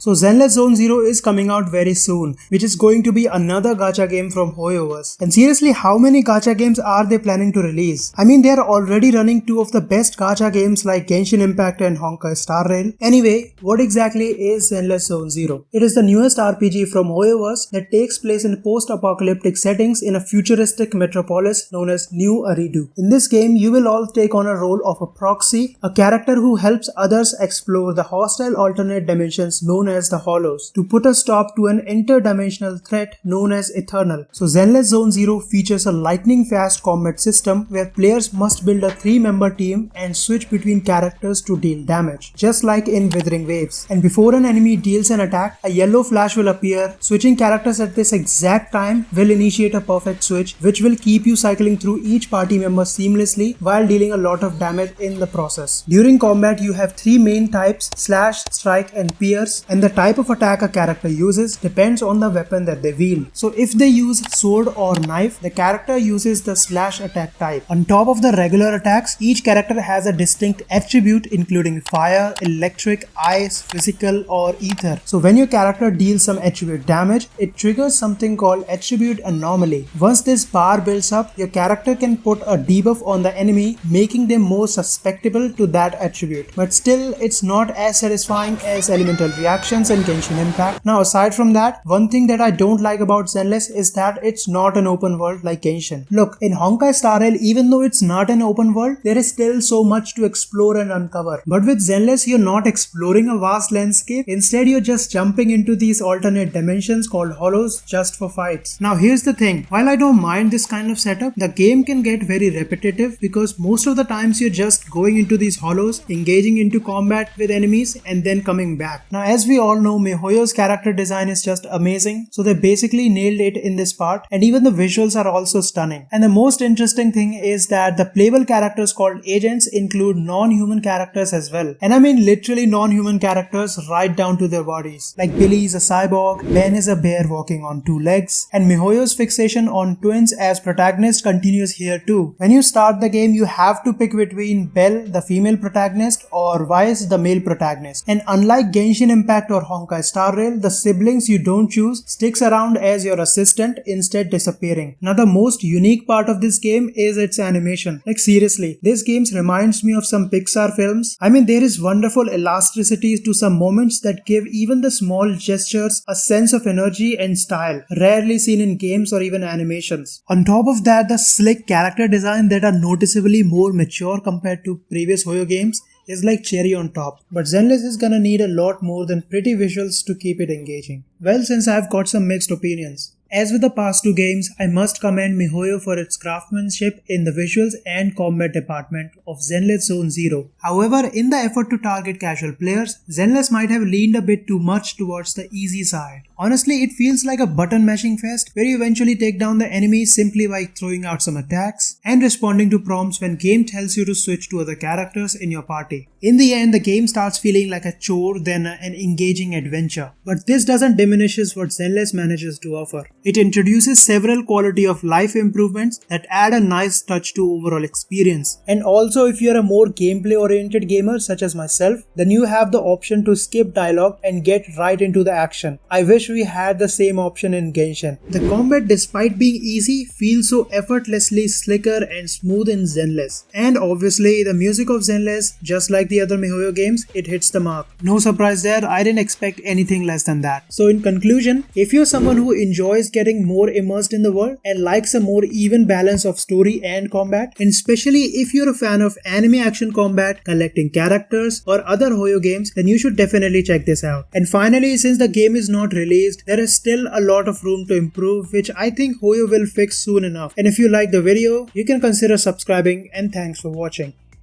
So Zenless Zone Zero is coming out very soon, which is going to be another gacha game from Hoyoverse. And seriously, how many gacha games are they planning to release? I mean, they are already running two of the best gacha games like Genshin Impact and Honkai Star Rail. Anyway, what exactly is Zenless Zone Zero? It is the newest RPG from Hoyoverse that takes place in post-apocalyptic settings in a futuristic metropolis known as New Eridu. In this game, you will all take on a role of a proxy, a character who helps others explore the hostile alternate dimensions known as the Hollows, to put a stop to an interdimensional threat known as Eternal. So Zenless Zone Zero features a lightning fast combat system where players must build a 3-member team and switch between characters to deal damage, just like in Withering Waves. And before an enemy deals an attack, a yellow flash will appear. Switching characters at this exact time will initiate a perfect switch, which will keep you cycling through each party member seamlessly while dealing a lot of damage in the process. During combat, you have 3 main types: slash, strike and pierce, and the type of attack a character uses depends on the weapon that they wield. So if they use sword or knife, the character uses the slash attack type. On top of the regular attacks, each character has a distinct attribute including fire, electric, ice, physical or ether. So when your character deals some attribute damage, it triggers something called attribute anomaly. Once this bar builds up, your character can put a debuff on the enemy, making them more susceptible to that attribute. But still, it's not as satisfying as elemental reactions and Genshin Impact. Now aside from that, one thing that I don't like about Zenless is that it's not an open world like Genshin. Look, in Honkai Star Rail, even though it's not an open world, there is still so much to explore and uncover. But with Zenless, you're not exploring a vast landscape. Instead, you're just jumping into these alternate dimensions called Hollows just for fights. Now here's the thing, while I don't mind this kind of setup, the game can get very repetitive because most of the times you're just going into these Hollows, engaging into combat with enemies and then coming back. Now as we all know, MiHoYo's character design is just amazing, so they basically nailed it in this part, and even the visuals are also stunning. And the most interesting thing is that the playable characters called agents include non-human characters as well. And I mean literally non-human characters right down to their bodies. Like Billy is a cyborg, Ben is a bear walking on 2 legs, and MiHoYo's fixation on twins as protagonist continues here too. When you start the game, you have to pick between Belle, the female protagonist, or Weiss, the male protagonist. And unlike Genshin Impact or Honkai Star Rail, the siblings you don't choose sticks around as your assistant, instead disappearing. Now the most unique part of this game is its animation. Like seriously, this game reminds me of some Pixar films. I mean, there is wonderful elasticity to some moments that give even the small gestures a sense of energy and style, rarely seen in games or even animations. On top of that, the slick character design that are noticeably more mature compared to previous Hoyo games is like cherry on top. But Zenless is gonna need a lot more than pretty visuals to keep it engaging. Well, since I've got some mixed opinions. As with the past 2 games, I must commend MiHoYo for its craftsmanship in the visuals and combat department of Zenless Zone Zero. However, in the effort to target casual players, Zenless might have leaned a bit too much towards the easy side. Honestly, it feels like a button mashing fest where you eventually take down the enemy simply by throwing out some attacks and responding to prompts when game tells you to switch to other characters in your party. In the end, the game starts feeling like a chore than an engaging adventure. But this doesn't diminish what Zenless manages to offer. It introduces several quality of life improvements that add a nice touch to overall experience. And also, if you're a more gameplay oriented gamer such as myself, then you have the option to skip dialogue and get right into the action. I wish we had the same option in Genshin. The combat, despite being easy, feels so effortlessly slicker and smooth in Zenless. And obviously, the music of Zenless, just like the other MiHoYo games, it hits the mark. No surprise there, I didn't expect anything less than that. So in conclusion, if you're someone who enjoys getting more immersed in the world and likes a more even balance of story and combat, and especially if you're a fan of anime action combat, collecting characters or other Hoyo games, then you should definitely check this out. And finally, since the game is not released, there is still a lot of room to improve, which I think Hoyo will fix soon enough. And if you like the video, you can consider subscribing, and thanks for watching.